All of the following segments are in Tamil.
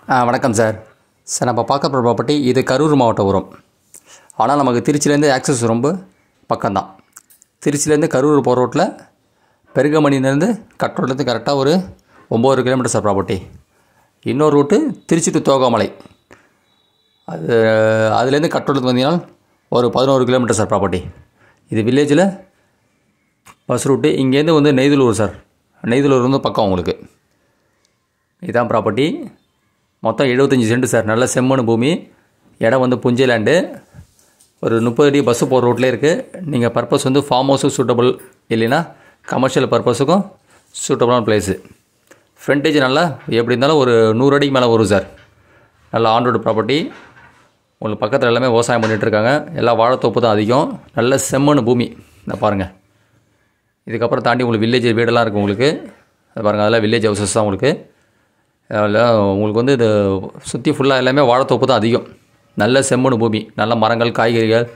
வணக்கம் சார். சார் நம்ம பார்க்க போகிற ப்ராப்பர்ட்டி இது கரூர் மாவட்டம் வரும். ஆனால் நமக்கு திருச்சியிலேருந்து ஆக்சஸ் ரொம்ப பக்கம்தான். திருச்சியிலேருந்து கரூர் போகிற ரோட்டில் பெருகமணிலேருந்து கட் ரோட்லேருந்து கரெக்டாக ஒரு 9 கிலோமீட்டர் சார் ப்ராப்பர்ட்டி. இன்னொரு ரூட்டு திருச்சி டு தோகாமலை, அதுலேருந்து கட் ரோட்லேருந்து வந்தீங்கன்னா ஒரு 11 கிலோமீட்டர் சார் ப்ராப்பர்ட்டி. இது வில்லேஜில் பஸ் ரூட்டு. இங்கேருந்து வந்து நெய்தலூர் சார். நெய்தலூர் வந்து பக்கம் உங்களுக்கு. இதுதான் ப்ராப்பர்ட்டி. மொத்தம் 75 சென்ட் சார். நல்ல செம்மண் பூமி. இடம் வந்து புஞ்சை லேண்டு. ஒரு 30 அடி பஸ்ஸு போகிற ரோட்லேயே இருக்குது. நீங்கள் பர்பஸ் வந்து ஃபார்ம் ஹவுஸும் சூட்டபிள், இல்லைன்னா கமர்ஷியல் பர்பஸுக்கும் சூட்டபுளான பிளேஸு. ஃப்ரண்டேஜ் நல்லா எப்படி இருந்தாலும் ஒரு 100 அடிக்கு மேலே வரும் சார். நல்ல ஆன்ரோடு ப்ராப்பர்ட்டி. உங்களுக்கு பக்கத்தில் எல்லாமே விவசாயம் பண்ணிகிட்ருக்காங்க. எல்லா வாழைத்தோப்பு தான் அதிகம். நல்ல செம்மண் பூமி. இந்த பாருங்கள். இதுக்கப்புறம் தாண்டி உங்களுக்கு வில்லேஜ் வீடெல்லாம் இருக்குது உங்களுக்கு. பாருங்கள், அதெல்லாம் வில்லேஜ் ஹவுசஸ் தான் உங்களுக்கு. அதில் உங்களுக்கு வந்து இது சுற்றி ஃபுல்லாக எல்லாமே வாழைத்தோப்பு தான் அதிகம். நல்ல செம்மண் பூமி. நல்ல மரங்கள், காய்கறிகள்,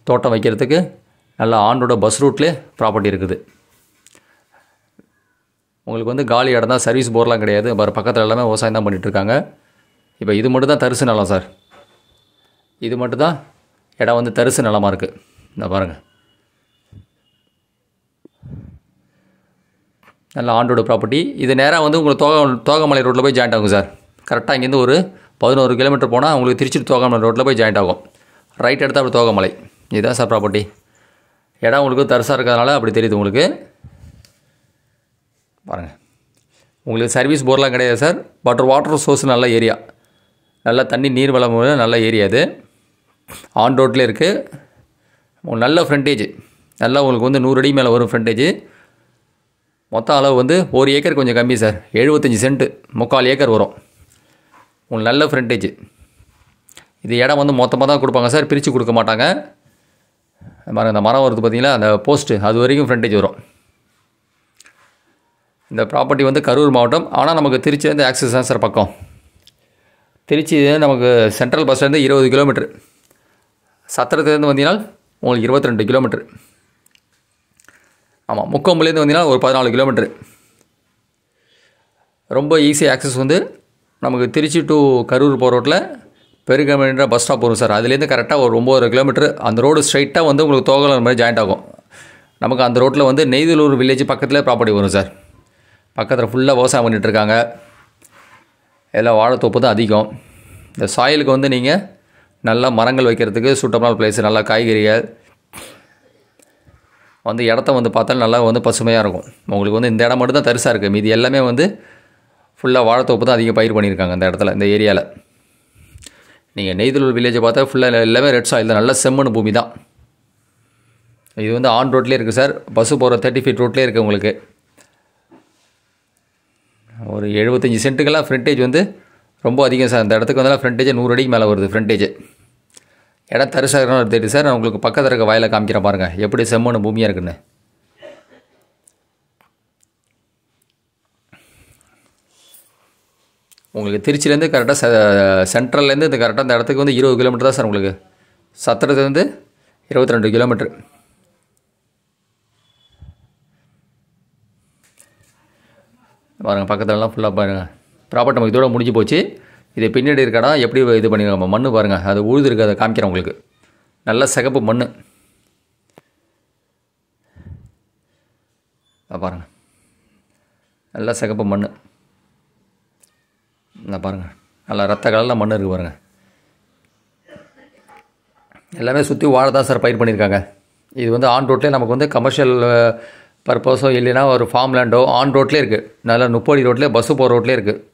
தோட்டம் வைக்கிறதுக்கு நல்ல ஆண்டோட பஸ் ரூட்லேயே ப்ராப்பர்ட்டி இருக்குது. உங்களுக்கு வந்து காலி இடம் தான், சர்வீஸ் போர்லாம் கிடையாது. பக்கத்தில் எல்லாமே விவசாயம் தான் பண்ணிகிட்ருக்காங்க. இப்போ இது மட்டும் தான் தரிசு நிலம் சார். இது மட்டும் தான் இடம் வந்து தரிசு நிலமாக இருக்குது. இந்த பாருங்கள், நல்ல ஆண்டோட ப்ராப்பர்ட்டி. இது நேராக வந்து உங்களுக்கு தோகமலை ரோட்டில் போய் ஜாயிண்ட் ஆகும் சார். கரெக்டாக இங்கேருந்து ஒரு 11 கிலோமீட்டர் போனால் உங்களுக்கு திருச்சி தோகமலை ரோட்டில் போய் ஜாயிண்ட் ஆகும். ரைட் எடுத்தால் அப்படி தோகமலை. இதுதான் சார் ப்ராப்பர்ட்டி. இடம் உங்களுக்கு தரிசாக இருக்கிறதுனால அப்படி தெரியுது உங்களுக்கு. பாருங்கள், உங்களுக்கு சர்வீஸ் போர்லாம் கிடையாது சார். பட் வாட்டர் சோர்ஸ் நல்ல ஏரியா. நல்ல தண்ணி நீர் வளம் நல்ல ஏரியா இது. ஆன் ரோட்லேயே இருக்குது. நல்ல ஃப்ரண்டேஜ். நல்லா உங்களுக்கு வந்து 100 அடி மேலே வரும் ஃப்ரண்டேஜ். மொத்தம் அளவு வந்து 1 ஏக்கர் கொஞ்சம் கம்மி சார். 75 சென்ட்டு, 3/4 ஏக்கர் வரும். உங்களுக்கு நல்ல ஃப்ரண்டேஜ். இது இடம் வந்து மொத்தமாக தான் கொடுப்பாங்க சார், பிரித்து கொடுக்க மாட்டாங்க. பாருங்கள், இந்த மரம் வருது பார்த்தீங்களா, அந்த போஸ்ட்டு, அது வரைக்கும் ஃப்ரண்டேஜ் வரும். இந்த ப்ராப்பர்ட்டி வந்து கரூர் மாவட்டம். ஆனால் நமக்கு திருச்சியிலேருந்து ஆக்சஸ் தான் சார் பக்கம். திருச்சி நமக்கு சென்ட்ரல் பஸ் ஸ்டாண்டு 20 கிலோமீட்டர். சத்திரத்துலேருந்து வந்தீங்கன்னா உங்களுக்கு 22 கிலோமீட்டர். ஆமாம், முக்கொம்புலேருந்து வந்தீங்கன்னா ஒரு 14 கிலோமீட்ரு. ரொம்ப ஈஸி ஆக்சஸ் வந்து நமக்கு திருச்சி டு கரூர் போகிற ரோட்டில் பெருகமணின்ற பஸ் ஸ்டாப் வரும் சார். அதுலேருந்து கரெக்டாக ஒரு 9 கிலோமீட்ரு. அந்த ரோடு ஸ்ட்ரைட்டாக வந்து உங்களுக்கு தோகலர் மாதிரி ஜாயிண்ட் ஆகும். நமக்கு அந்த ரோட்டில் வந்து நெய்தலூர் வில்லேஜ் பக்கத்தில் ப்ராப்பர்ட்டி வரும் சார். பக்கத்தில் ஃபுல்லாக விவசாயம் பண்ணிகிட்ருக்காங்க. எல்லாம் வாழைத்தோப்பு தான் அதிகம். இந்த சாயிலுக்கு வந்து நீங்கள் நல்லா மரங்கள் வைக்கிறதுக்கு சூட்டபுளான பிளேஸ். நல்லா காய்கறிகள் வந்து இடத்த வந்து பார்த்தாலும் நல்லா வந்து பசுமையாக இருக்கும். உங்களுக்கு வந்து இந்த இடம் மட்டும் தான் தரிசாக இருக்குது. மீதி எல்லாமே வந்து ஃபுல்லாக வாழைத்தோப்பு தான் அதிகம் பயிர் பண்ணியிருக்காங்க இந்த இடத்துல, இந்த ஏரியாவில். நீங்கள் நெய்தலூர் வில்லேஜை பார்த்தா ஃபுல்லாக எல்லாமே ரெட் சாயில் தான். நல்ல செம்மண் பூமி தான். இது வந்து ஆன் ரோட்லேயே இருக்குது சார். பஸ்ஸு போகிற 30 ஃபீட் ரோட்லேயே இருக்குது உங்களுக்கு. ஒரு 75 சென்ட்டுக்கெல்லாம் ஃப்ரண்டேஜ் வந்து ரொம்ப அதிகம் சார். இந்த இடத்துக்கு வந்தாலும் ஃப்ரண்டேஜ் 100 அடிக்கு மேலே வருது ஃப்ரண்டேஜ். இடம் தரிசாக தெரியுது சார். நான் உங்களுக்கு பக்கத்தில் இருக்க வயலை காமிக்கிறேன் பாருங்கள், எப்படி செம்மண் பூமியாக இருக்குன்னு. உங்களுக்கு திருச்சியிலேருந்து கரெக்டாக சென்ட்ரல்லேருந்து இந்த கரெக்டாக இந்த இடத்துக்கு வந்து 20 கிலோமீட்டர் தான் சார். உங்களுக்கு சத்திரத்துலேருந்து 22 கிலோமீட்ரு. பாருங்கள், பக்கத்துலலாம் ஃபுல்லாக பாருங்கள். ப்ராப்பர்ட்டி நமக்கு இதோட முடிஞ்சு போச்சு. இது பின்னாடி இருக்கடா எப்படி இது பண்ணிடுங்க. மண் பாருங்கள், அது உழுது இருக்குது. அதை காமிக்கிறேன் உங்களுக்கு. நல்ல சிகப்பு மண் பாருங்கள். நல்ல சிகப்பு மண். பாருங்கள், நல்லா ரத்த கலரில் மண் இருக்குது பாருங்கள். எல்லாமே சுற்றி வாழை தான் சார் பயிர் பண்ணியிருக்காங்க. இது வந்து ஆன் ரோட்லேயே நமக்கு வந்து கமர்ஷியல் பர்பஸோ இல்லைன்னா ஒரு ஃபார்ம் லேண்டோ ஆன் ரோட்லேயே இருக்குது. நல்லா 30 அடி ரோட்லேயே பஸ்ஸு போகிற ரோட்லேயே இருக்குது.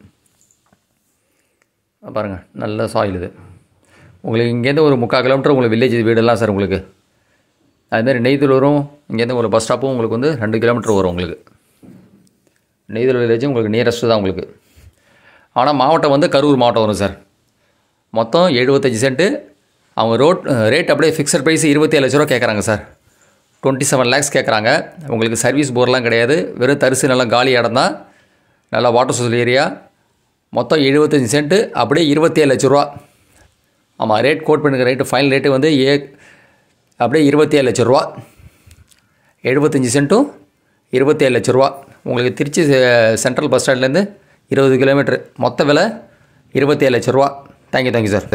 பாருங்கள், நல்ல சாயில் இது. உங்களுக்கு இங்கேருந்து ஒரு 3/4 கிலோமீட்டர் உங்களுக்கு வில்லேஜ் வீடெல்லாம் சார் உங்களுக்கு. அதுமாதிரி நெய்தலூரும் இங்கேருந்து ஒரு பஸ் ஸ்டாப்பும் உங்களுக்கு வந்து 2 கிலோமீட்டர் வரும் உங்களுக்கு. நெய்தலூர் வில்லேஜும் உங்களுக்கு நியரஸ்ட்டு தான் உங்களுக்கு. ஆனால் மாவட்டம் வந்து கரூர் மாவட்டம் வரும் சார். மொத்தம் 75 சென்ட்டு. அவங்க ரேட் அப்படியே ஃபிக்ஸட் ப்ரைஸ் 27 லட்ச ரூபா கேட்குறாங்க சார். 27 lakhs கேட்குறாங்க. உங்களுக்கு சர்வீஸ் போர்லாம் கிடையாது. வெறும் தரிசு நல்லா காலி இடம் தான். நல்லா வாட்டர் சோர்ஸ் ஏரியா. மொத்தம் 75 சென்ட்டு, அப்படியே 27 லட்ச ரூபா. ஆமாம், ரேட் கோட் பண்ணுற ரேட்டு ஃபைனல் ரேட்டு வந்து அப்படியே 27 லட்ச ரூபா. 75 சென்ட்டும் 27 லட்ச ரூபா. உங்களுக்கு திருச்சி சென்ட்ரல் பஸ் ஸ்டாண்ட்லேருந்து 20 கிலோமீட்டர். மொத்த விலை 27 லட்ச ரூபா. Thank you sir.